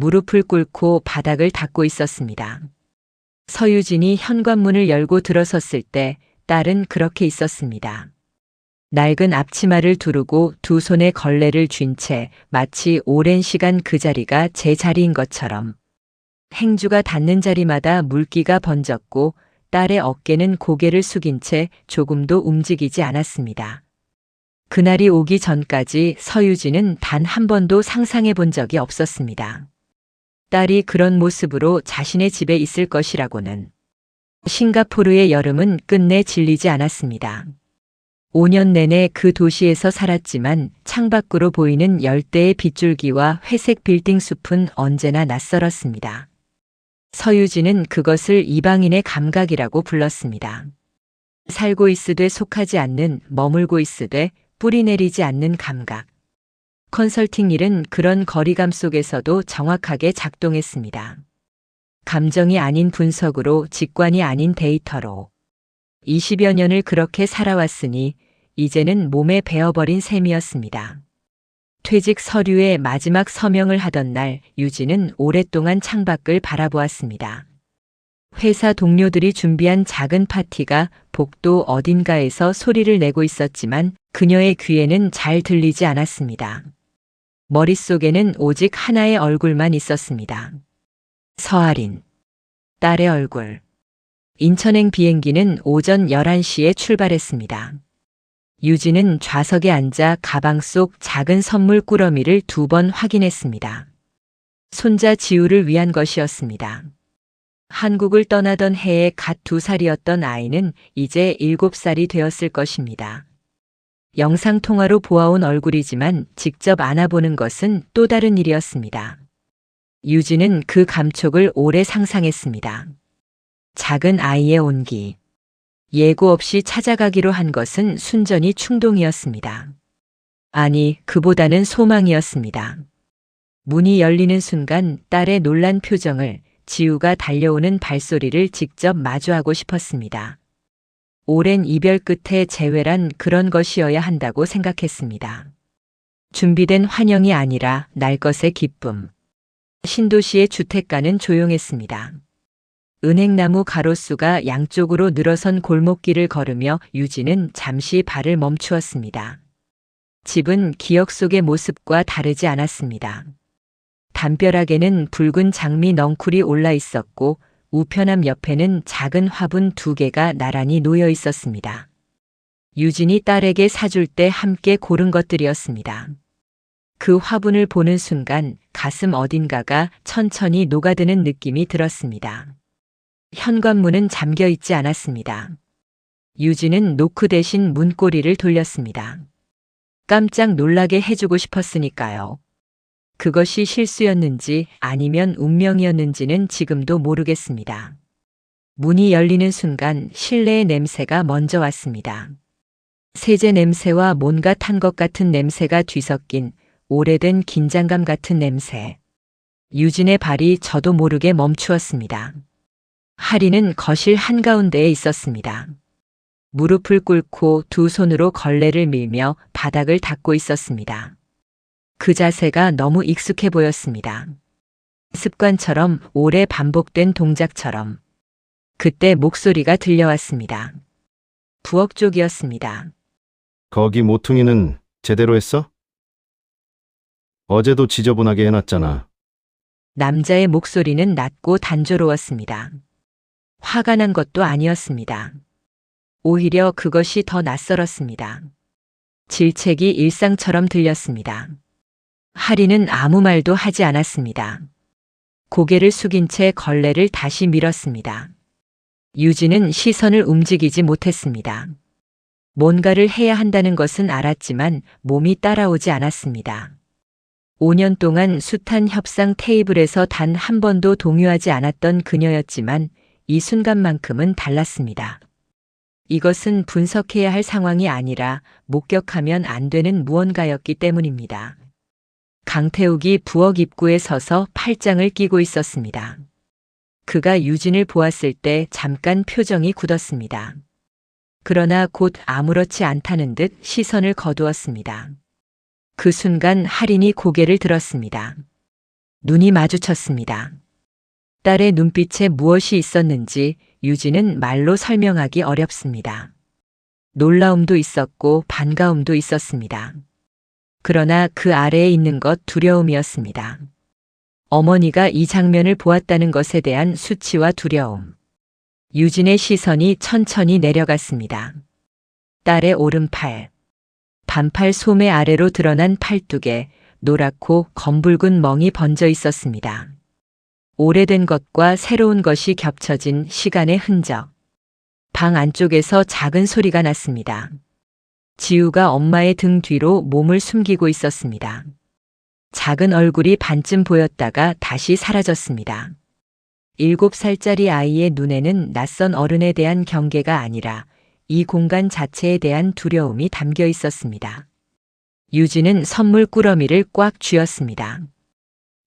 무릎을 꿇고 바닥을 닦고 있었습니다. 서유진이 현관문을 열고 들어섰을 때 딸은 그렇게 있었습니다. 낡은 앞치마를 두르고 두 손에 걸레를 쥔 채 마치 오랜 시간 그 자리가 제 자리인 것처럼 행주가 닿는 자리마다 물기가 번졌고 딸의 어깨는 고개를 숙인 채 조금도 움직이지 않았습니다. 그날이 오기 전까지 서유진은 단 한 번도 상상해 본 적이 없었습니다. 딸이 그런 모습으로 자신의 집에 있을 것이라고는. 싱가포르의 여름은 끝내 질리지 않았습니다. 5년 내내 그 도시에서 살았지만 창밖으로 보이는 열대의 빗줄기와 회색 빌딩 숲은 언제나 낯설었습니다. 서유진은 그것을 이방인의 감각이라고 불렀습니다. 살고 있으되 속하지 않는, 머물고 있으되 뿌리 내리지 않는 감각. 컨설팅 일은 그런 거리감 속에서도 정확하게 작동했습니다. 감정이 아닌 분석으로, 직관이 아닌 데이터로. 20여 년을 그렇게 살아왔으니 이제는 몸에 배어버린 셈이었습니다. 퇴직 서류의 마지막 서명을 하던 날 유진은 오랫동안 창밖을 바라보았습니다. 회사 동료들이 준비한 작은 파티가 복도 어딘가에서 소리를 내고 있었지만 그녀의 귀에는 잘 들리지 않았습니다. 머릿속에는 오직 하나의 얼굴만 있었습니다. 서아린. 딸의 얼굴. 인천행 비행기는 오전 11시에 출발했습니다. 유진은 좌석에 앉아 가방 속 작은 선물 꾸러미를 2번 확인했습니다. 손자 지우를 위한 것이었습니다. 한국을 떠나던 해에 갓 2살이었던 아이는 이제 7살이 되었을 것입니다. 영상통화로 보아온 얼굴이지만 직접 안아보는 것은 또 다른 일이었습니다. 유진은 그 감촉을 오래 상상했습니다. 작은 아이의 온기. 예고 없이 찾아가기로 한 것은 순전히 충동이었습니다. 아니, 그보다는 소망이었습니다. 문이 열리는 순간 딸의 놀란 표정을, 지우가 달려오는 발소리를 직접 마주하고 싶었습니다. 오랜 이별 끝에 재회란 그런 것이어야 한다고 생각했습니다. 준비된 환영이 아니라 날 것의 기쁨. 신도시의 주택가는 조용했습니다. 은행나무 가로수가 양쪽으로 늘어선 골목길을 걸으며 유진은 잠시 발을 멈추었습니다. 집은 기억 속의 모습과 다르지 않았습니다. 담벼락에는 붉은 장미 넝쿨이 올라 있었고 우편함 옆에는 작은 화분 2개가 나란히 놓여 있었습니다. 유진이 딸에게 사줄 때 함께 고른 것들이었습니다. 그 화분을 보는 순간 가슴 어딘가가 천천히 녹아드는 느낌이 들었습니다. 현관문은 잠겨 있지 않았습니다. 유진은 노크 대신 문고리를 돌렸습니다. 깜짝 놀라게 해주고 싶었으니까요. 그것이 실수였는지 아니면 운명이었는지는 지금도 모르겠습니다. 문이 열리는 순간 실내의 냄새가 먼저 왔습니다. 세제 냄새와 뭔가 탄 것 같은 냄새가 뒤섞인 오래된 긴장감 같은 냄새. 유진의 발이 저도 모르게 멈추었습니다. 하리는 거실 한가운데에 있었습니다. 무릎을 꿇고 2 손으로 걸레를 밀며 바닥을 닦고 있었습니다. 그 자세가 너무 익숙해 보였습니다. 습관처럼 오래 반복된 동작처럼. 그때 목소리가 들려왔습니다. 부엌 쪽이었습니다. 거기 모퉁이는 제대로 했어? 어제도 지저분하게 해놨잖아. 남자의 목소리는 낮고 단조로웠습니다. 화가 난 것도 아니었습니다. 오히려 그것이 더 낯설었습니다. 질책이 일상처럼 들렸습니다. 하리는 아무 말도 하지 않았습니다. 고개를 숙인 채 걸레를 다시 밀었습니다. 유진은 시선을 움직이지 못했습니다. 뭔가를 해야 한다는 것은 알았지만 몸이 따라오지 않았습니다. 5년 동안 숱한 협상 테이블에서 단 한 번도 동요하지 않았던 그녀였지만 이 순간만큼은 달랐습니다. 이것은 분석해야 할 상황이 아니라 목격하면 안 되는 무언가였기 때문입니다. 강태욱이 부엌 입구에 서서 팔짱을 끼고 있었습니다. 그가 유진을 보았을 때 잠깐 표정이 굳었습니다. 그러나 곧 아무렇지 않다는 듯 시선을 거두었습니다. 그 순간 할인이 고개를 들었습니다. 눈이 마주쳤습니다. 딸의 눈빛에 무엇이 있었는지 유진은 말로 설명하기 어렵습니다. 놀라움도 있었고 반가움도 있었습니다. 그러나 그 아래에 있는 것 두려움이었습니다. 어머니가 이 장면을 보았다는 것에 대한 수치와 두려움. 유진의 시선이 천천히 내려갔습니다. 딸의 오른팔. 반팔 소매 아래로 드러난 팔뚝에 노랗고 검붉은 멍이 번져 있었습니다. 오래된 것과 새로운 것이 겹쳐진 시간의 흔적. 방 안쪽에서 작은 소리가 났습니다. 지우가 엄마의 등 뒤로 몸을 숨기고 있었습니다. 작은 얼굴이 반쯤 보였다가 다시 사라졌습니다. 7살짜리 아이의 눈에는 낯선 어른에 대한 경계가 아니라 이 공간 자체에 대한 두려움이 담겨 있었습니다. 유진은 선물 꾸러미를 꽉 쥐었습니다.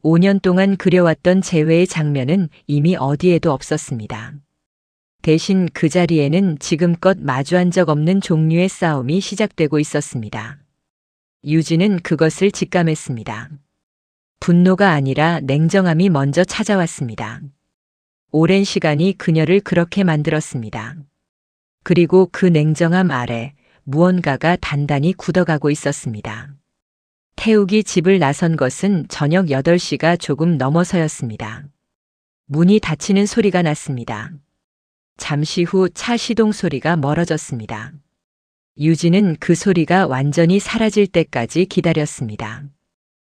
5년 동안 그려왔던 재회의 장면은 이미 어디에도 없었습니다. 대신 그 자리에는 지금껏 마주한 적 없는 종류의 싸움이 시작되고 있었습니다. 유진은 그것을 직감했습니다. 분노가 아니라 냉정함이 먼저 찾아왔습니다. 오랜 시간이 그녀를 그렇게 만들었습니다. 그리고 그 냉정함 아래 무언가가 단단히 굳어가고 있었습니다. 태욱이 집을 나선 것은 저녁 8시가 조금 넘어서였습니다. 문이 닫히는 소리가 났습니다. 잠시 후 차 시동 소리가 멀어졌습니다. 유진은 그 소리가 완전히 사라질 때까지 기다렸습니다.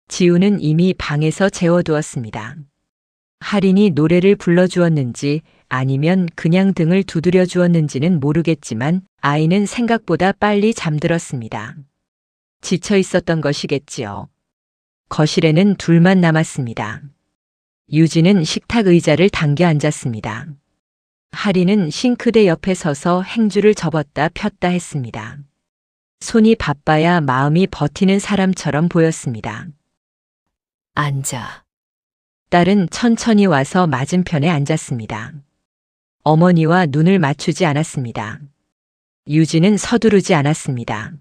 지우는 이미 방에서 재워두었습니다. 할인이 노래를 불러주었는지 아니면 그냥 등을 두드려 주었는지는 모르겠지만 아이는 생각보다 빨리 잠들었습니다. 지쳐 있었던 것이겠지요. 거실에는 둘만 남았습니다. 유진은 식탁 의자를 당겨 앉았습니다. 할인은 싱크대 옆에 서서 행주를 접었다 폈다 했습니다. 손이 바빠야 마음이 버티는 사람처럼 보였습니다. 앉아. 딸은 천천히 와서 맞은편에 앉았습니다. 어머니와 눈을 맞추지 않았습니다. 유진은 서두르지 않았습니다.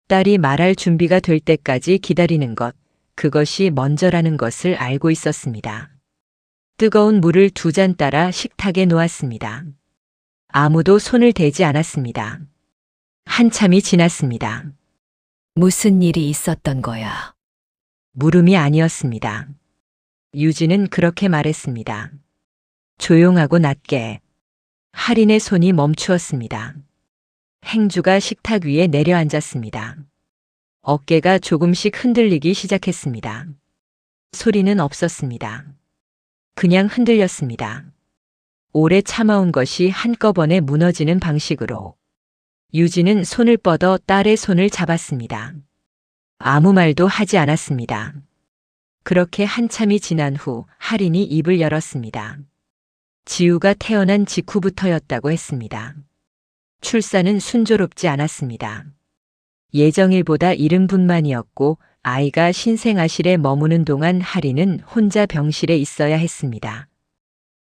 딸이 말할 준비가 될 때까지 기다리는 것, 그것이 먼저라는 것을 알고 있었습니다. 뜨거운 물을 2잔 따라 식탁에 놓았습니다. 아무도 손을 대지 않았습니다. 한참이 지났습니다. 무슨 일이 있었던 거야? 물음이 아니었습니다. 유진은 그렇게 말했습니다. 조용하고 낮게. 할인의 손이 멈추었습니다. 행주가 식탁 위에 내려앉았습니다. 어깨가 조금씩 흔들리기 시작했습니다. 소리는 없었습니다. 그냥 흔들렸습니다. 오래 참아온 것이 한꺼번에 무너지는 방식으로. 유진은 손을 뻗어 딸의 손을 잡았습니다. 아무 말도 하지 않았습니다. 그렇게 한참이 지난 후 할인이 입을 열었습니다. 지우가 태어난 직후부터였다고 했습니다. 출산은 순조롭지 않았습니다. 예정일보다 이른 분만이었고 아이가 신생아실에 머무는 동안 할인은 혼자 병실에 있어야 했습니다.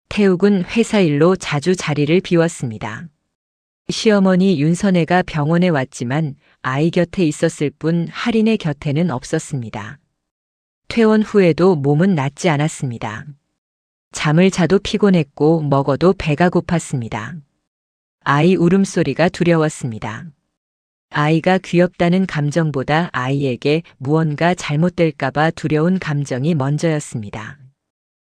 태욱은 회사 일로 자주 자리를 비웠습니다. 시어머니 윤선애가 병원에 왔지만 아이 곁에 있었을 뿐 할인의 곁에는 없었습니다. 퇴원 후에도 몸은 낫지 않았습니다. 잠을 자도 피곤했고 먹어도 배가 고팠습니다. 아이 울음소리가 두려웠습니다. 아이가 귀엽다는 감정보다 아이에게 무언가 잘못될까봐 두려운 감정이 먼저였습니다.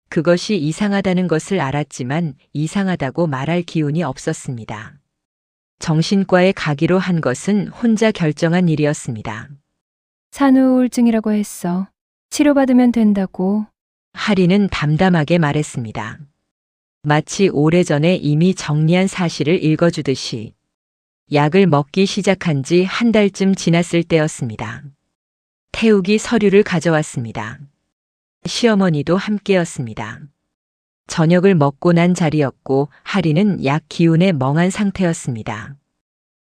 그것이 이상하다는 것을 알았지만 이상하다고 말할 기운이 없었습니다. 정신과에 가기로 한 것은 혼자 결정한 일이었습니다. 산후우울증이라고 했어. 치료받으면 된다고. 할인은 담담하게 말했습니다. 마치 오래전에 이미 정리한 사실을 읽어주듯이. 약을 먹기 시작한 지 1달쯤 지났을 때였습니다. 태욱이 서류를 가져왔습니다. 시어머니도 함께였습니다. 저녁을 먹고 난 자리였고 할인은 약 기운에 멍한 상태였습니다.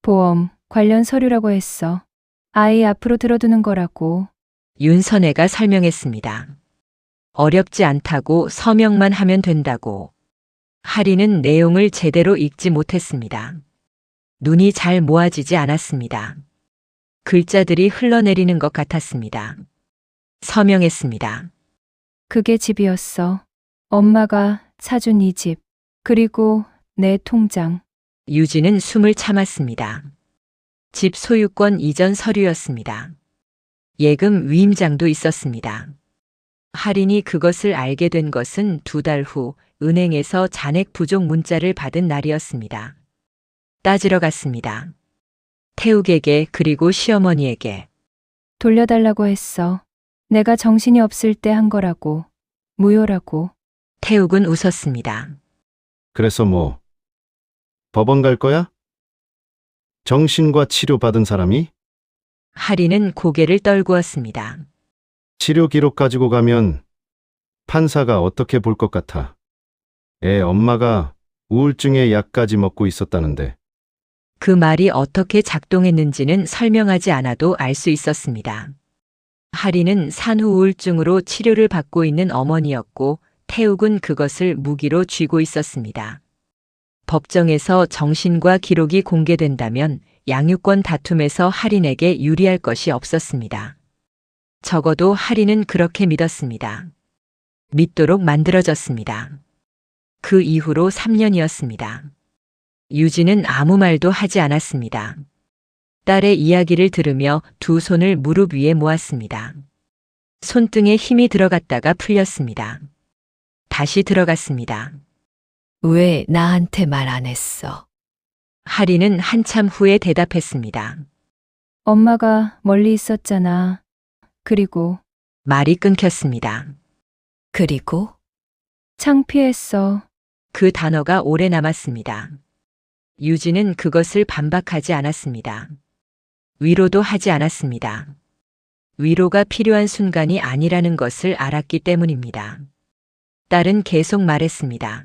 보험 관련 서류라고 했어. 아이 앞으로 들어두는 거라고. 윤선애가 설명했습니다. 어렵지 않다고 서명만 하면 된다고. 할인은 내용을 제대로 읽지 못했습니다. 눈이 잘 모아지지 않았습니다. 글자들이 흘러내리는 것 같았습니다. 서명했습니다. 그게 집이었어. 엄마가 사준 이 집. 그리고 내 통장. 유진은 숨을 참았습니다. 집 소유권 이전 서류였습니다. 예금 위임장도 있었습니다. 할인이 그것을 알게 된 것은 2달 후 은행에서 잔액 부족 문자를 받은 날이었습니다. 따지러 갔습니다. 태욱에게 그리고 시어머니에게. 돌려달라고 했어. 내가 정신이 없을 때 한 거라고. 무효라고. 태욱은 웃었습니다. 그래서 뭐? 법원 갈 거야? 정신과 치료 받은 사람이? 할인은 고개를 떨구었습니다. 치료 기록 가지고 가면 판사가 어떻게 볼 것 같아. 애 엄마가 우울증의 약까지 먹고 있었다는데. 그 말이 어떻게 작동했는지는 설명하지 않아도 알 수 있었습니다. 할인은 산후 우울증으로 치료를 받고 있는 어머니였고 태욱은 그것을 무기로 쥐고 있었습니다. 법정에서 정신과 기록이 공개된다면 양육권 다툼에서 할인에게 유리할 것이 없었습니다. 적어도 할인은 그렇게 믿었습니다. 믿도록 만들어졌습니다. 그 이후로 3년이었습니다. 유진은 아무 말도 하지 않았습니다. 딸의 이야기를 들으며 두 손을 무릎 위에 모았습니다. 손등에 힘이 들어갔다가 풀렸습니다. 다시 들어갔습니다. 왜 나한테 말 안 했어? 할인은 한참 후에 대답했습니다. 엄마가 멀리 있었잖아. 그리고 말이 끊겼습니다. 그리고 창피했어. 그 단어가 오래 남았습니다. 유진은 그것을 반박하지 않았습니다. 위로도 하지 않았습니다. 위로가 필요한 순간이 아니라는 것을 알았기 때문입니다. 딸은 계속 말했습니다.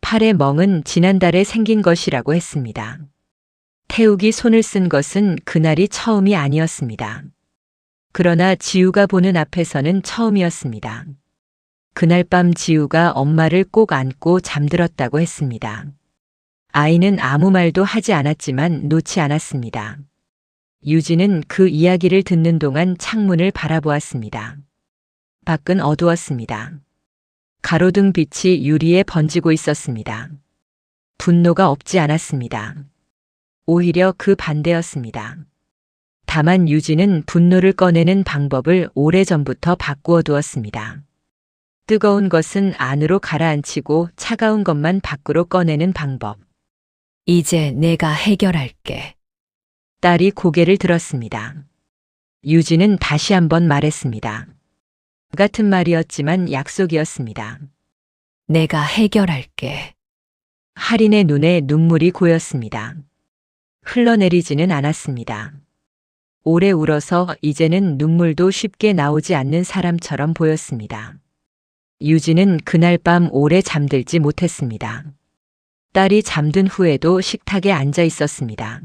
팔의 멍은 지난달에 생긴 것이라고 했습니다. 태욱이 손을 쓴 것은 그날이 처음이 아니었습니다. 그러나 지우가 보는 앞에서는 처음이었습니다. 그날 밤 지우가 엄마를 꼭 안고 잠들었다고 했습니다. 아이는 아무 말도 하지 않았지만 놓지 않았습니다. 유진은 그 이야기를 듣는 동안 창문을 바라보았습니다. 밖은 어두웠습니다. 가로등 빛이 유리에 번지고 있었습니다. 분노가 없지 않았습니다. 오히려 그 반대였습니다. 다만 유진은 분노를 꺼내는 방법을 오래전부터 바꾸어 두었습니다. 뜨거운 것은 안으로 가라앉히고 차가운 것만 밖으로 꺼내는 방법. 이제 내가 해결할게. 딸이 고개를 들었습니다. 유진은 다시 한번 말했습니다. 같은 말이었지만 약속이었습니다. 내가 해결할게. 할인의 눈에 눈물이 고였습니다. 흘러내리지는 않았습니다. 오래 울어서 이제는 눈물도 쉽게 나오지 않는 사람처럼 보였습니다. 유진은 그날 밤 오래 잠들지 못했습니다. 딸이 잠든 후에도 식탁에 앉아 있었습니다.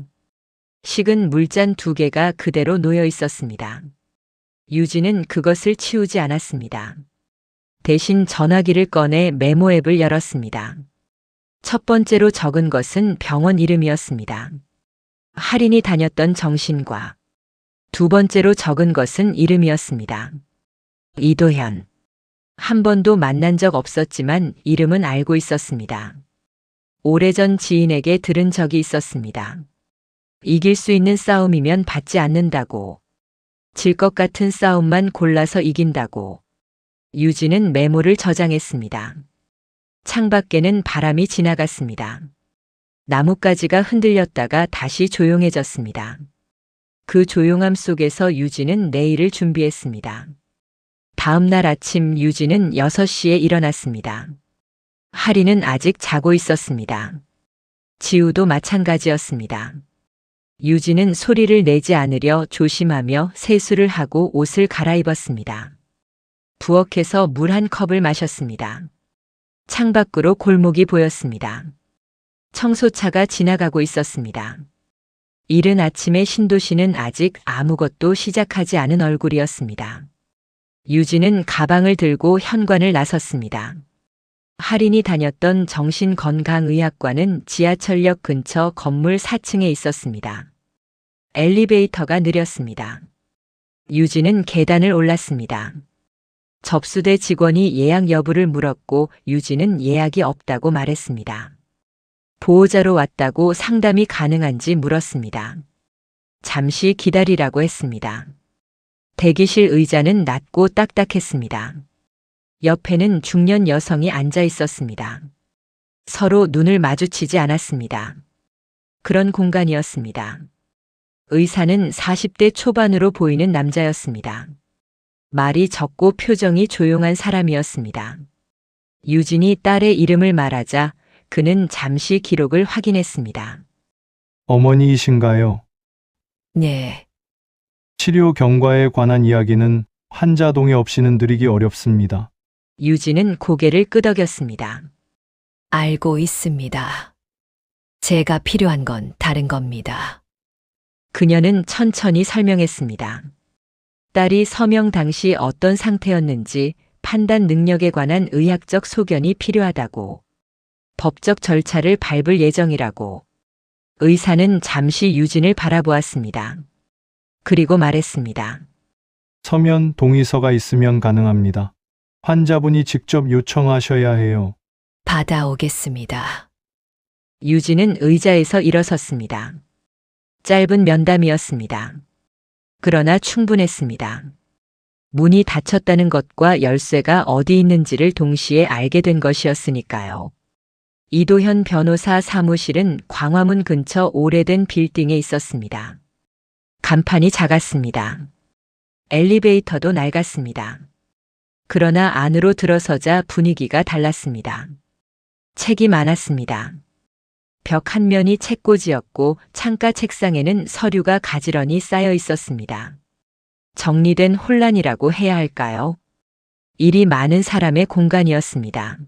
식은 물잔 2개가 그대로 놓여 있었습니다. 유진은 그것을 치우지 않았습니다. 대신 전화기를 꺼내 메모 앱을 열었습니다. 첫 번째로 적은 것은 병원 이름이었습니다. 할인이 다녔던 정신과. 두 번째로 적은 것은 이름이었습니다. 이도현. 한 번도 만난 적 없었지만 이름은 알고 있었습니다. 오래전 지인에게 들은 적이 있었습니다. 이길 수 있는 싸움이면 받지 않는다고. 질 것 같은 싸움만 골라서 이긴다고. 유진은 메모를 저장했습니다. 창밖에는 바람이 지나갔습니다. 나뭇가지가 흔들렸다가 다시 조용해졌습니다. 그 조용함 속에서 유진은 내일을 준비했습니다. 다음 날 아침 유진은 6시에 일어났습니다. 할인은 아직 자고 있었습니다. 지우도 마찬가지였습니다. 유진은 소리를 내지 않으려 조심하며 세수를 하고 옷을 갈아입었습니다. 부엌에서 물 한 컵을 마셨습니다. 창밖으로 골목이 보였습니다. 청소차가 지나가고 있었습니다. 이른 아침에 신도시는 아직 아무것도 시작하지 않은 얼굴이었습니다. 유진은 가방을 들고 현관을 나섰습니다. 할인이 다녔던 정신건강의학과는 지하철역 근처 건물 4층에 있었습니다. 엘리베이터가 느렸습니다. 유진은 계단을 올랐습니다. 접수대 직원이 예약 여부를 물었고 유진은 예약이 없다고 말했습니다. 보호자로 왔다고 상담이 가능한지 물었습니다. 잠시 기다리라고 했습니다. 대기실 의자는 낮고 딱딱했습니다. 옆에는 중년 여성이 앉아 있었습니다. 서로 눈을 마주치지 않았습니다. 그런 공간이었습니다. 의사는 40대 초반으로 보이는 남자였습니다. 말이 적고 표정이 조용한 사람이었습니다. 유진이 딸의 이름을 말하자 그는 잠시 기록을 확인했습니다. 어머니이신가요? 네, 치료 경과에 관한 이야기는 환자 동의 없이는 드리기 어렵습니다. 유진은 고개를 끄덕였습니다. 알고 있습니다. 제가 필요한 건 다른 겁니다. 그녀는 천천히 설명했습니다. 딸이 서명 당시 어떤 상태였는지 판단 능력에 관한 의학적 소견이 필요하다고, 법적 절차를 밟을 예정이라고. 의사는 잠시 유진을 바라보았습니다. 그리고 말했습니다. 서면 동의서가 있으면 가능합니다. 환자분이 직접 요청하셔야 해요. 받아오겠습니다. 유진은 의자에서 일어섰습니다. 짧은 면담이었습니다. 그러나 충분했습니다. 문이 닫혔다는 것과 열쇠가 어디 있는지를 동시에 알게 된 것이었으니까요. 이도현 변호사 사무실은 광화문 근처 오래된 빌딩에 있었습니다. 간판이 작았습니다. 엘리베이터도 낡았습니다. 그러나 안으로 들어서자 분위기가 달랐습니다. 책이 많았습니다. 벽 한 면이 책꽂이였고 창가 책상에는 서류가 가지런히 쌓여 있었습니다. 정리된 혼란이라고 해야 할까요? 일이 많은 사람의 공간이었습니다.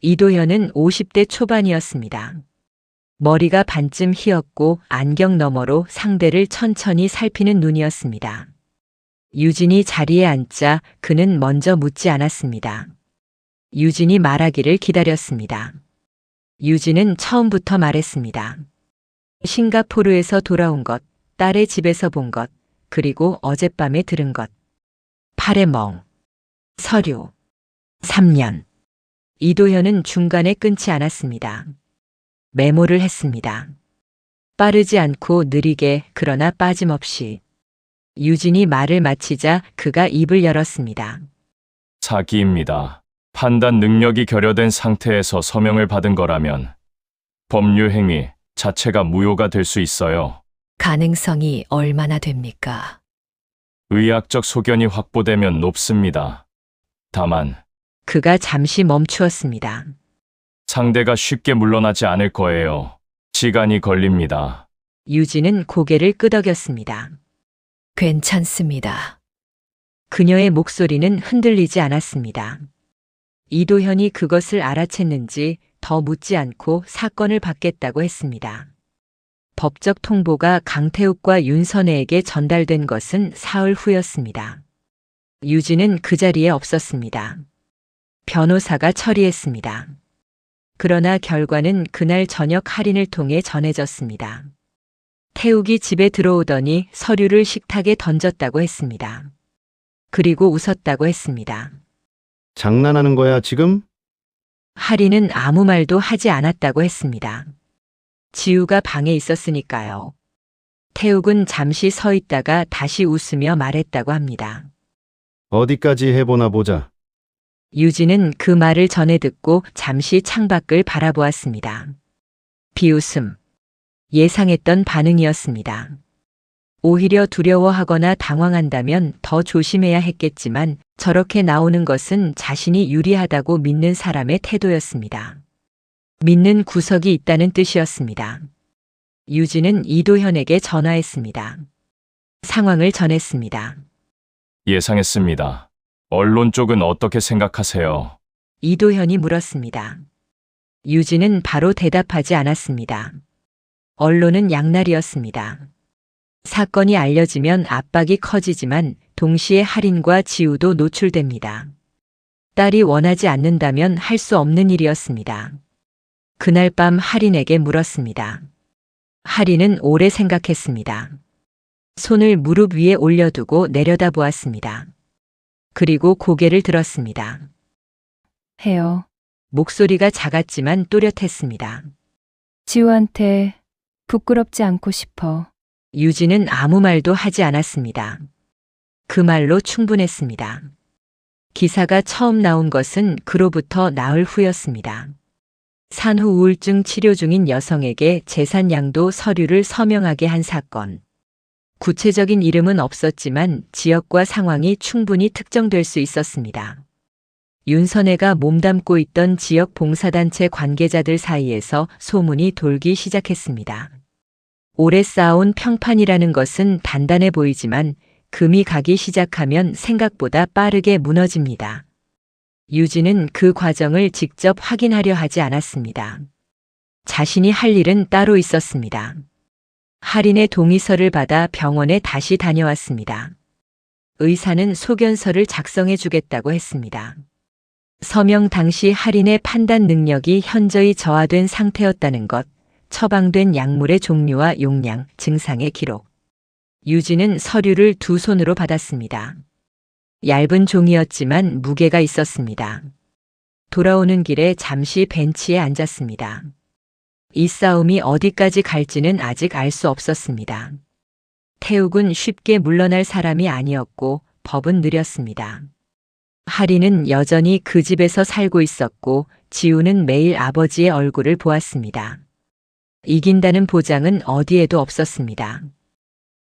이도현은 50대 초반이었습니다. 머리가 반쯤 휘었고 안경 너머로 상대를 천천히 살피는 눈이었습니다. 유진이 자리에 앉자 그는 먼저 묻지 않았습니다. 유진이 말하기를 기다렸습니다. 유진은 처음부터 말했습니다. 싱가포르에서 돌아온 것, 딸의 집에서 본 것, 그리고 어젯밤에 들은 것. 팔의 멍. 서류. 3년. 이도현은 중간에 끊지 않았습니다. 메모를 했습니다. 빠르지 않고 느리게 그러나 빠짐없이. 유진이 말을 마치자 그가 입을 열었습니다. 사기입니다. 판단 능력이 결여된 상태에서 서명을 받은 거라면 법률 행위 자체가 무효가 될 수 있어요. 가능성이 얼마나 됩니까? 의학적 소견이 확보되면 높습니다. 다만 그가 잠시 멈추었습니다. 상대가 쉽게 물러나지 않을 거예요. 시간이 걸립니다. 유진은 고개를 끄덕였습니다. 괜찮습니다. 그녀의 목소리는 흔들리지 않았습니다. 이도현이 그것을 알아챘는지 더 묻지 않고 사건을 받겠다고 했습니다. 법적 통보가 강태욱과 윤선혜에게 전달된 것은 사흘 후였습니다. 유진은 그 자리에 없었습니다. 변호사가 처리했습니다. 그러나 결과는 그날 저녁 할인을 통해 전해졌습니다. 태욱이 집에 들어오더니 서류를 식탁에 던졌다고 했습니다. 그리고 웃었다고 했습니다. 장난하는 거야, 지금? 할인은 아무 말도 하지 않았다고 했습니다. 지우가 방에 있었으니까요. 태욱은 잠시 서 있다가 다시 웃으며 말했다고 합니다. 어디까지 해보나 보자. 유진은 그 말을 전해 듣고 잠시 창밖을 바라보았습니다. 비웃음. 예상했던 반응이었습니다. 오히려 두려워하거나 당황한다면 더 조심해야 했겠지만 저렇게 나오는 것은 자신이 유리하다고 믿는 사람의 태도였습니다. 믿는 구석이 있다는 뜻이었습니다. 유진은 이도현에게 전화했습니다. 상황을 전했습니다. 예상했습니다. 언론 쪽은 어떻게 생각하세요? 이도현이 물었습니다. 유진은 바로 대답하지 않았습니다. 언론은 양날이었습니다. 사건이 알려지면 압박이 커지지만 동시에 할인과 지우도 노출됩니다. 딸이 원하지 않는다면 할 수 없는 일이었습니다. 그날 밤 할인에게 물었습니다. 할인은 오래 생각했습니다. 손을 무릎 위에 올려두고 내려다보았습니다. 그리고 고개를 들었습니다. 해요. 목소리가 작았지만 또렷했습니다. 지우한테 부끄럽지 않고 싶어. 유진은 아무 말도 하지 않았습니다. 그 말로 충분했습니다. 기사가 처음 나온 것은 그로부터 나흘 후였습니다. 산후 우울증 치료 중인 여성에게 재산 양도 서류를 서명하게 한 사건. 구체적인 이름은 없었지만 지역과 상황이 충분히 특정될 수 있었습니다. 윤선혜가 몸담고 있던 지역 봉사단체 관계자들 사이에서 소문이 돌기 시작했습니다. 오래 쌓아온 평판이라는 것은 단단해 보이지만 금이 가기 시작하면 생각보다 빠르게 무너집니다. 유진은 그 과정을 직접 확인하려 하지 않았습니다. 자신이 할 일은 따로 있었습니다. 할인의 동의서를 받아 병원에 다시 다녀왔습니다. 의사는 소견서를 작성해 주겠다고 했습니다. 서명 당시 할인의 판단 능력이 현저히 저하된 상태였다는 것, 처방된 약물의 종류와 용량, 증상의 기록. 유진은 서류를 두 손으로 받았습니다. 얇은 종이였지만 무게가 있었습니다. 돌아오는 길에 잠시 벤치에 앉았습니다. 이 싸움이 어디까지 갈지는 아직 알 수 없었습니다. 태욱은 쉽게 물러날 사람이 아니었고 법은 느렸습니다. 할인은 여전히 그 집에서 살고 있었고 지우는 매일 아버지의 얼굴을 보았습니다. 이긴다는 보장은 어디에도 없었습니다.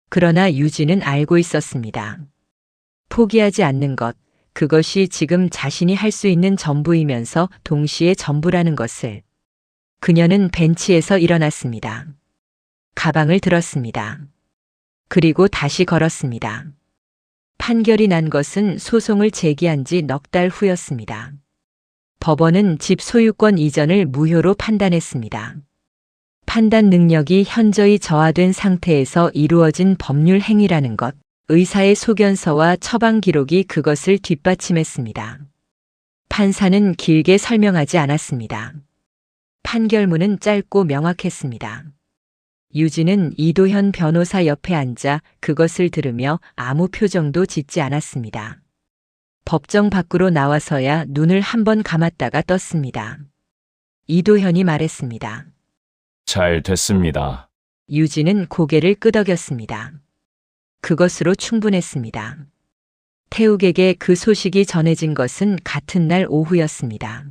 그러나 유진은 알고 있었습니다. 포기하지 않는 것, 그것이 지금 자신이 할 수 있는 전부이면서 동시에 전부라는 것을. 그녀는 벤치에서 일어났습니다. 가방을 들었습니다. 그리고 다시 걸었습니다. 판결이 난 것은 소송을 제기한 지 넉 달 후였습니다. 법원은 집 소유권 이전을 무효로 판단했습니다. 판단 능력이 현저히 저하된 상태에서 이루어진 법률 행위라는 것, 의사의 소견서와 처방 기록이 그것을 뒷받침했습니다. 판사는 길게 설명하지 않았습니다. 판결문은 짧고 명확했습니다. 유진은 이도현 변호사 옆에 앉아 그것을 들으며 아무 표정도 짓지 않았습니다. 법정 밖으로 나와서야 눈을 한번 감았다가 떴습니다. 이도현이 말했습니다. 잘 됐습니다. 유진은 고개를 끄덕였습니다. 그것으로 충분했습니다. 태욱에게 그 소식이 전해진 것은 같은 날 오후였습니다.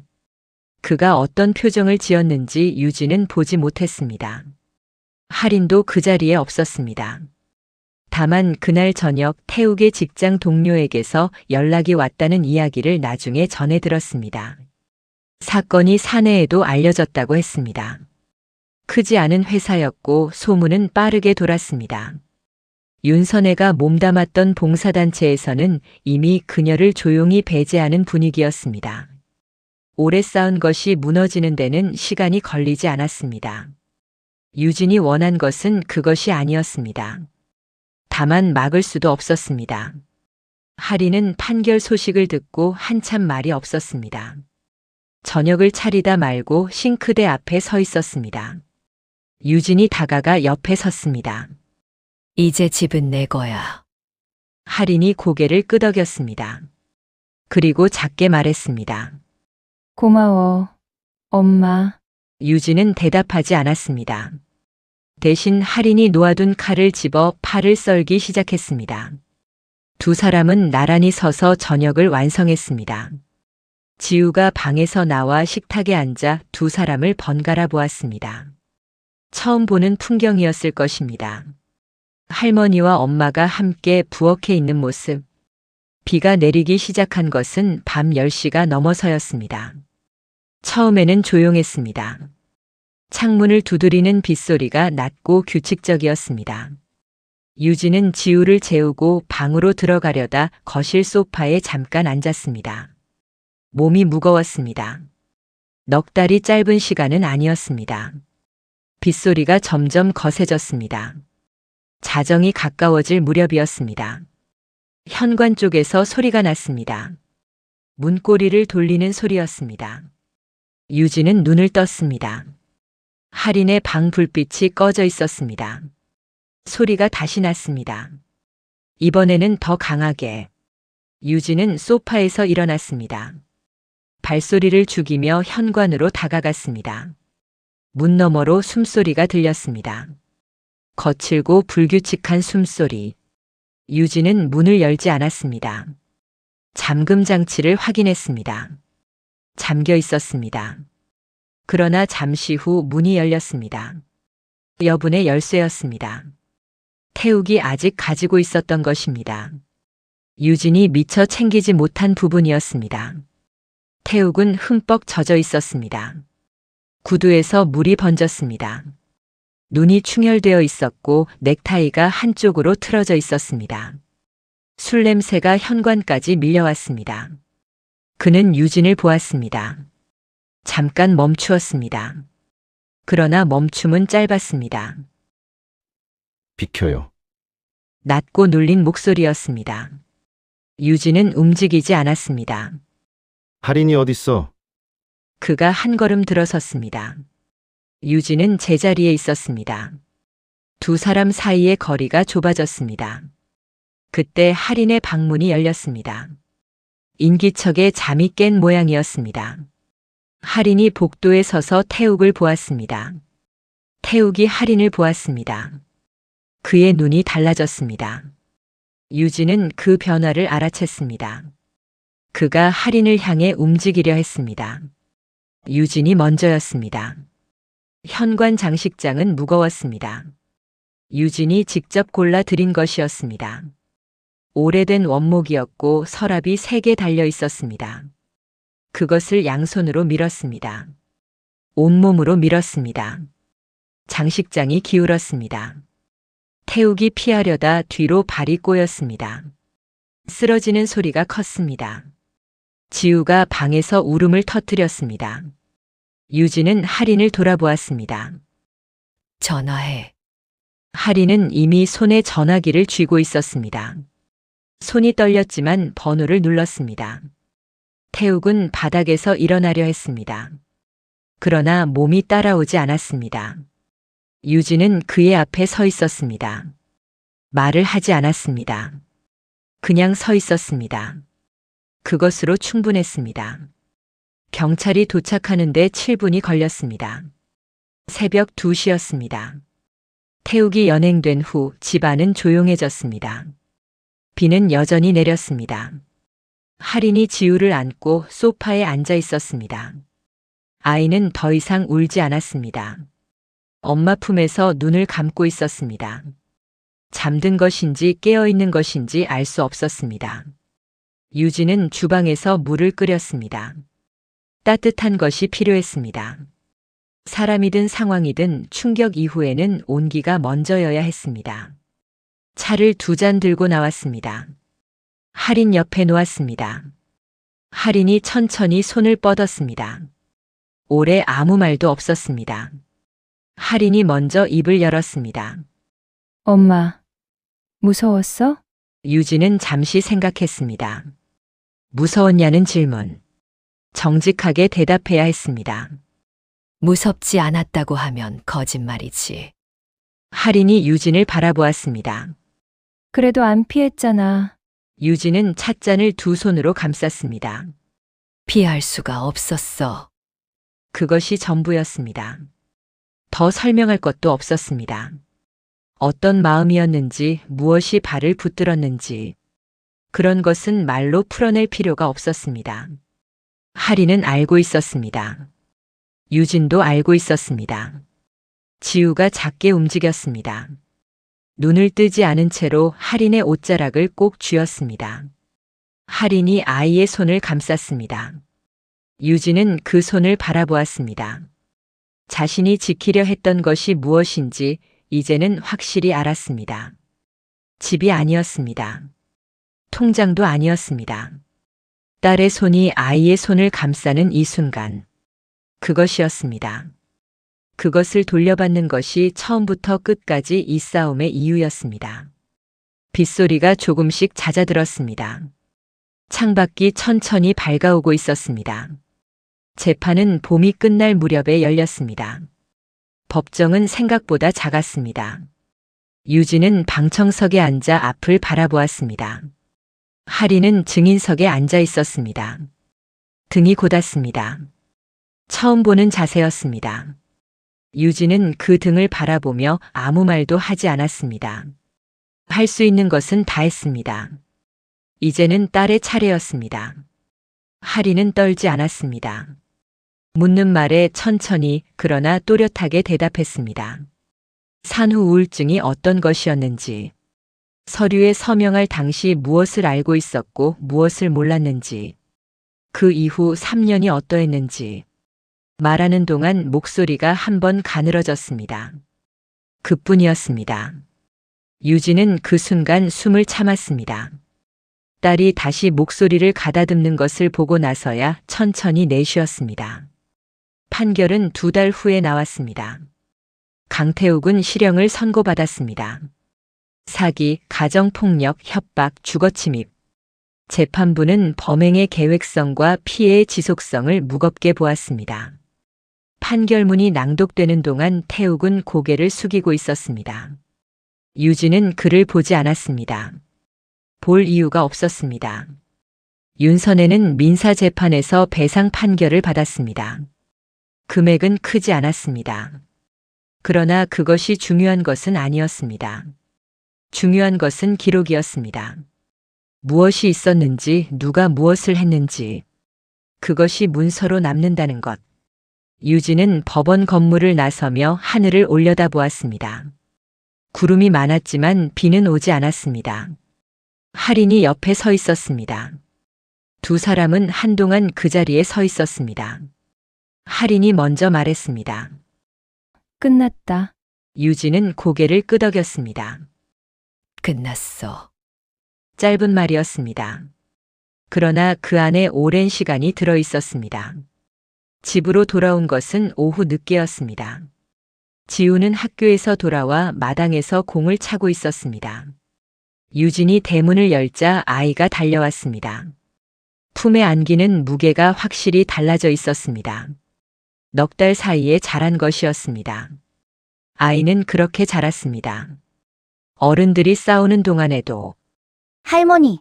그가 어떤 표정을 지었는지 유진은 보지 못했습니다. 할인도 그 자리에 없었습니다. 다만 그날 저녁 태욱의 직장 동료에게서 연락이 왔다는 이야기를 나중에 전해 들었습니다. 사건이 사내에도 알려졌다고 했습니다. 크지 않은 회사였고 소문은 빠르게 돌았습니다. 윤선혜가 몸담았던 봉사단체에서는 이미 그녀를 조용히 배제하는 분위기였습니다. 오래 쌓은 것이 무너지는 데는 시간이 걸리지 않았습니다. 유진이 원한 것은 그것이 아니었습니다. 다만 막을 수도 없었습니다. 할인은 판결 소식을 듣고 한참 말이 없었습니다. 저녁을 차리다 말고 싱크대 앞에 서 있었습니다. 유진이 다가가 옆에 섰습니다. 이제 집은 내 거야. 할인이 고개를 끄덕였습니다. 그리고 작게 말했습니다. 고마워, 엄마. 유진은 대답하지 않았습니다. 대신 할인이 놓아둔 칼을 집어 팔을 썰기 시작했습니다. 두 사람은 나란히 서서 저녁을 완성했습니다. 지우가 방에서 나와 식탁에 앉아 두 사람을 번갈아 보았습니다. 처음 보는 풍경이었을 것입니다. 할머니와 엄마가 함께 부엌에 있는 모습. 비가 내리기 시작한 것은 밤 10시가 넘어서였습니다. 처음에는 조용했습니다. 창문을 두드리는 빗소리가 낮고 규칙적이었습니다. 유진은 지우를 재우고 방으로 들어가려다 거실 소파에 잠깐 앉았습니다. 몸이 무거웠습니다. 넉 달이 짧은 시간은 아니었습니다. 빗소리가 점점 거세졌습니다. 자정이 가까워질 무렵이었습니다. 현관 쪽에서 소리가 났습니다. 문고리를 돌리는 소리였습니다. 유진은 눈을 떴습니다. 할인의 방 불빛이 꺼져 있었습니다. 소리가 다시 났습니다. 이번에는 더 강하게. 유진은 소파에서 일어났습니다. 발소리를 죽이며 현관으로 다가갔습니다. 문 너머로 숨소리가 들렸습니다. 거칠고 불규칙한 숨소리. 유진은 문을 열지 않았습니다. 잠금 장치를 확인했습니다. 잠겨 있었습니다. 그러나 잠시 후 문이 열렸습니다. 여분의 열쇠였습니다. 태욱이 아직 가지고 있었던 것입니다. 유진이 미처 챙기지 못한 부분이었습니다. 태욱은 흠뻑 젖어 있었습니다. 구두에서 물이 번졌습니다. 눈이 충혈되어 있었고 넥타이가 한쪽으로 틀어져 있었습니다. 술 냄새가 현관까지 밀려왔습니다. 그는 유진을 보았습니다. 잠깐 멈추었습니다. 그러나 멈춤은 짧았습니다. 비켜요. 낮고 눌린 목소리였습니다. 유진은 움직이지 않았습니다. 할인이 어딨어? 그가 한 걸음 들어섰습니다. 유진은 제자리에 있었습니다. 두 사람 사이의 거리가 좁아졌습니다. 그때 할인의 방문이 열렸습니다. 인기척에 잠이 깬 모양이었습니다. 할인이 복도에 서서 태욱을 보았습니다. 태욱이 할인을 보았습니다. 그의 눈이 달라졌습니다. 유진은 그 변화를 알아챘습니다. 그가 할인을 향해 움직이려 했습니다. 유진이 먼저였습니다. 현관 장식장은 무거웠습니다. 유진이 직접 골라 들인 것이었습니다. 오래된 원목이었고 서랍이 3개 달려 있었습니다. 그것을 양손으로 밀었습니다. 온몸으로 밀었습니다. 장식장이 기울었습니다. 태욱이 피하려다 뒤로 발이 꼬였습니다. 쓰러지는 소리가 컸습니다. 지우가 방에서 울음을 터뜨렸습니다. 유진은 할인을 돌아보았습니다. 전화해. 할인은 이미 손에 전화기를 쥐고 있었습니다. 손이 떨렸지만 번호를 눌렀습니다. 태욱은 바닥에서 일어나려 했습니다. 그러나 몸이 따라오지 않았습니다. 유진은 그의 앞에 서 있었습니다. 말을 하지 않았습니다. 그냥 서 있었습니다. 그것으로 충분했습니다. 경찰이 도착하는데 7분이 걸렸습니다. 새벽 2시였습니다. 태욱이 연행된 후 집안은 조용해졌습니다. 비는 여전히 내렸습니다. 할인이 지우를 안고 소파에 앉아 있었습니다. 아이는 더 이상 울지 않았습니다. 엄마 품에서 눈을 감고 있었습니다. 잠든 것인지 깨어있는 것인지 알 수 없었습니다. 유진은 주방에서 물을 끓였습니다. 따뜻한 것이 필요했습니다. 사람이든 상황이든 충격 이후에는 온기가 먼저여야 했습니다. 차를 2잔 들고 나왔습니다. 할인 옆에 놓았습니다. 할인이 천천히 손을 뻗었습니다. 오래 아무 말도 없었습니다. 할인이 먼저 입을 열었습니다. 엄마, 무서웠어? 유진은 잠시 생각했습니다. 무서웠냐는 질문. 정직하게 대답해야 했습니다. 무섭지 않았다고 하면 거짓말이지. 할인이 유진을 바라보았습니다. 그래도 안 피했잖아. 유진은 찻잔을 2손으로 감쌌습니다. 피할 수가 없었어. 그것이 전부였습니다. 더 설명할 것도 없었습니다. 어떤 마음이었는지, 무엇이 발을 붙들었는지, 그런 것은 말로 풀어낼 필요가 없었습니다. 할인은 알고 있었습니다. 유진도 알고 있었습니다. 지우가 작게 움직였습니다. 눈을 뜨지 않은 채로 할인의 옷자락을 꼭 쥐었습니다. 할인이 아이의 손을 감쌌습니다. 유진은 그 손을 바라보았습니다. 자신이 지키려 했던 것이 무엇인지 이제는 확실히 알았습니다. 집이 아니었습니다. 통장도 아니었습니다. 딸의 손이 아이의 손을 감싸는 이 순간. 그것이었습니다. 그것을 돌려받는 것이 처음부터 끝까지 이 싸움의 이유였습니다. 빗소리가 조금씩 잦아들었습니다. 창밖이 천천히 밝아오고 있었습니다. 재판은 봄이 끝날 무렵에 열렸습니다. 법정은 생각보다 작았습니다. 유진은 방청석에 앉아 앞을 바라보았습니다. 하리는 증인석에 앉아 있었습니다. 등이 곧았습니다. 처음 보는 자세였습니다. 유진은 그 등을 바라보며 아무 말도 하지 않았습니다. 할 수 있는 것은 다 했습니다. 이제는 딸의 차례였습니다. 하리는 떨지 않았습니다. 묻는 말에 천천히 그러나 또렷하게 대답했습니다. 산후 우울증이 어떤 것이었는지, 서류에 서명할 당시 무엇을 알고 있었고 무엇을 몰랐는지, 그 이후 3년이 어떠했는지, 말하는 동안 목소리가 한번 가늘어졌습니다. 그뿐이었습니다. 유진은 그 순간 숨을 참았습니다. 딸이 다시 목소리를 가다듬는 것을 보고 나서야 천천히 내쉬었습니다. 판결은 2달 후에 나왔습니다. 강태욱은 실형을 선고받았습니다. 사기, 가정폭력, 협박, 주거침입. 재판부는 범행의 계획성과 피해의 지속성을 무겁게 보았습니다. 판결문이 낭독되는 동안 태욱은 고개를 숙이고 있었습니다. 유진은 그를 보지 않았습니다. 볼 이유가 없었습니다. 윤선혜는 민사재판에서 배상 판결을 받았습니다. 금액은 크지 않았습니다. 그러나 그것이 중요한 것은 아니었습니다. 중요한 것은 기록이었습니다. 무엇이 있었는지, 누가 무엇을 했는지, 그것이 문서로 남는다는 것. 유진은 법원 건물을 나서며 하늘을 올려다보았습니다. 구름이 많았지만 비는 오지 않았습니다. 할인이 옆에 서 있었습니다. 2 사람은 한동안 그 자리에 서 있었습니다. 할인이 먼저 말했습니다. 끝났다. 유진은 고개를 끄덕였습니다. 끝났어. 짧은 말이었습니다. 그러나 그 안에 오랜 시간이 들어 있었습니다. 집으로 돌아온 것은 오후 늦게였습니다. 지우는 학교에서 돌아와 마당에서 공을 차고 있었습니다. 유진이 대문을 열자 아이가 달려왔습니다. 품에 안기는 무게가 확실히 달라져 있었습니다. 넉 달 사이에 자란 것이었습니다. 아이는 그렇게 자랐습니다. 어른들이 싸우는 동안에도 할머니,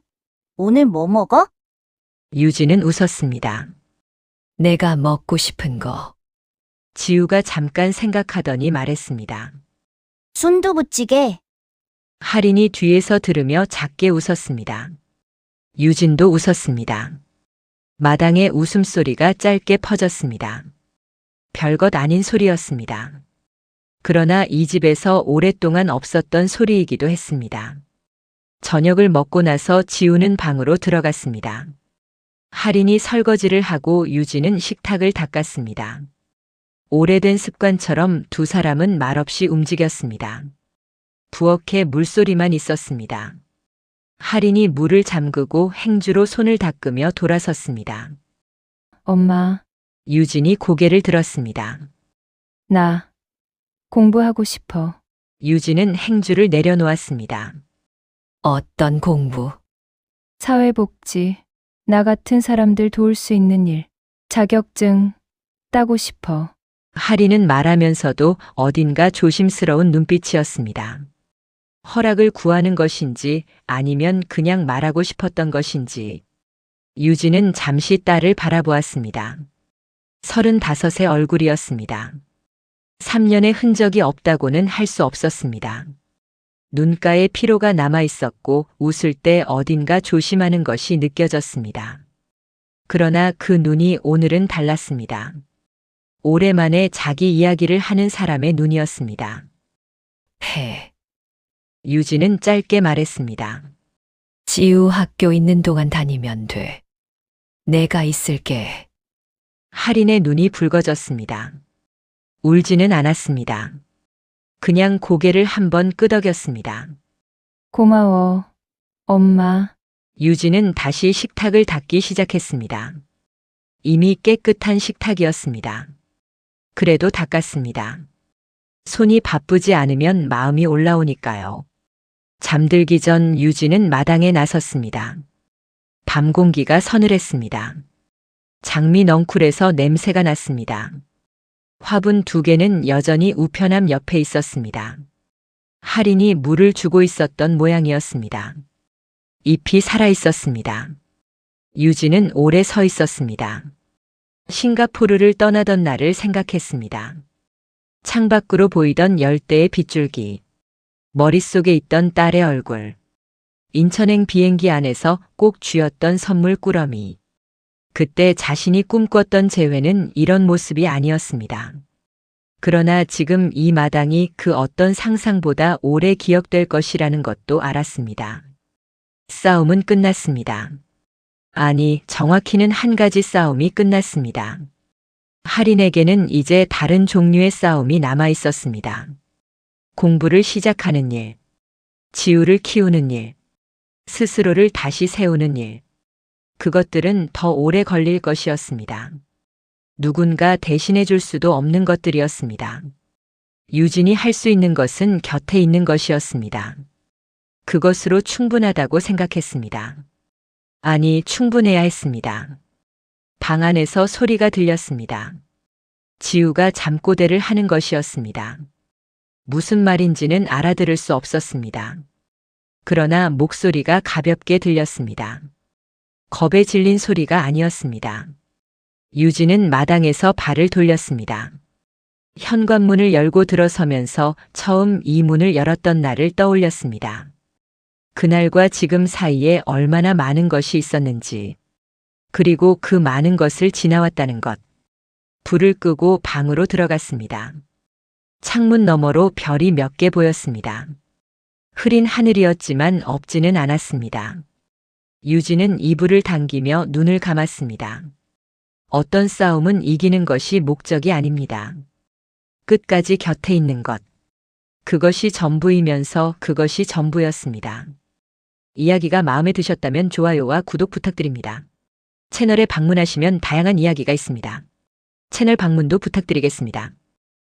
오늘 뭐 먹어? 유진은 웃었습니다. 내가 먹고 싶은 거. 지우가 잠깐 생각하더니 말했습니다. 순두부찌개. 할인이 뒤에서 들으며 작게 웃었습니다. 유진도 웃었습니다. 마당에 웃음소리가 짧게 퍼졌습니다. 별것 아닌 소리였습니다. 그러나 이 집에서 오랫동안 없었던 소리이기도 했습니다. 저녁을 먹고 나서 지우는 방으로 들어갔습니다. 할인이 설거지를 하고 유진은 식탁을 닦았습니다. 오래된 습관처럼 2 사람은 말없이 움직였습니다. 부엌에 물소리만 있었습니다. 할인이 물을 잠그고 행주로 손을 닦으며 돌아섰습니다. 엄마, 유진이 고개를 들었습니다. 나 공부하고 싶어. 유진은 행주를 내려놓았습니다. 어떤 공부? 사회복지, 나 같은 사람들 도울 수 있는 일, 자격증 따고 싶어. 할인은 말하면서도 어딘가 조심스러운 눈빛이었습니다. 허락을 구하는 것인지 아니면 그냥 말하고 싶었던 것인지. 유진은 잠시 딸을 바라보았습니다. 35의 얼굴이었습니다. 3년의 흔적이 없다고는 할 수 없었습니다. 눈가에 피로가 남아 있었고 웃을 때 어딘가 조심하는 것이 느껴졌습니다. 그러나 그 눈이 오늘은 달랐습니다. 오랜만에 자기 이야기를 하는 사람의 눈이었습니다. 해. 유진은 짧게 말했습니다. 지우 학교 있는 동안 다니면 돼. 내가 있을게. 할인의 눈이 붉어졌습니다. 울지는 않았습니다. 그냥 고개를 한번 끄덕였습니다. 고마워, 엄마. 유진은 다시 식탁을 닦기 시작했습니다. 이미 깨끗한 식탁이었습니다. 그래도 닦았습니다. 손이 바쁘지 않으면 마음이 올라오니까요. 잠들기 전 유진은 마당에 나섰습니다. 밤 공기가 서늘했습니다. 장미 넝쿨에서 냄새가 났습니다. 화분 2개는 여전히 우편함 옆에 있었습니다. 할인이 물을 주고 있었던 모양이었습니다. 잎이 살아 있었습니다. 유진은 오래 서 있었습니다. 싱가포르를 떠나던 날을 생각했습니다. 창밖으로 보이던 열대의 빗줄기, 머릿속에 있던 딸의 얼굴, 인천행 비행기 안에서 꼭 쥐었던 선물 꾸러미. 그때 자신이 꿈꿨던 재회는 이런 모습이 아니었습니다. 그러나 지금 이 마당이 그 어떤 상상보다 오래 기억될 것이라는 것도 알았습니다. 싸움은 끝났습니다. 아니, 정확히는 한 가지 싸움이 끝났습니다. 할인에게는 이제 다른 종류의 싸움이 남아 있었습니다. 공부를 시작하는 일, 지우를 키우는 일, 스스로를 다시 세우는 일. 그것들은 더 오래 걸릴 것이었습니다. 누군가 대신해 줄 수도 없는 것들이었습니다. 유진이 할 수 있는 것은 곁에 있는 것이었습니다. 그것으로 충분하다고 생각했습니다. 아니, 충분해야 했습니다. 방 안에서 소리가 들렸습니다. 지우가 잠꼬대를 하는 것이었습니다. 무슨 말인지는 알아들을 수 없었습니다. 그러나 목소리가 가볍게 들렸습니다. 겁에 질린 소리가 아니었습니다. 유진은 마당에서 발을 돌렸습니다. 현관문을 열고 들어서면서 처음 이 문을 열었던 날을 떠올렸습니다. 그날과 지금 사이에 얼마나 많은 것이 있었는지, 그리고 그 많은 것을 지나왔다는 것. 불을 끄고 방으로 들어갔습니다. 창문 너머로 별이 몇 개 보였습니다. 흐린 하늘이었지만 없지는 않았습니다. 유진은 이불을 당기며 눈을 감았습니다. 어떤 싸움은 이기는 것이 목적이 아닙니다. 끝까지 곁에 있는 것. 그것이 전부이면서 그것이 전부였습니다. 이야기가 마음에 드셨다면 좋아요와 구독 부탁드립니다. 채널에 방문하시면 다양한 이야기가 있습니다. 채널 방문도 부탁드리겠습니다.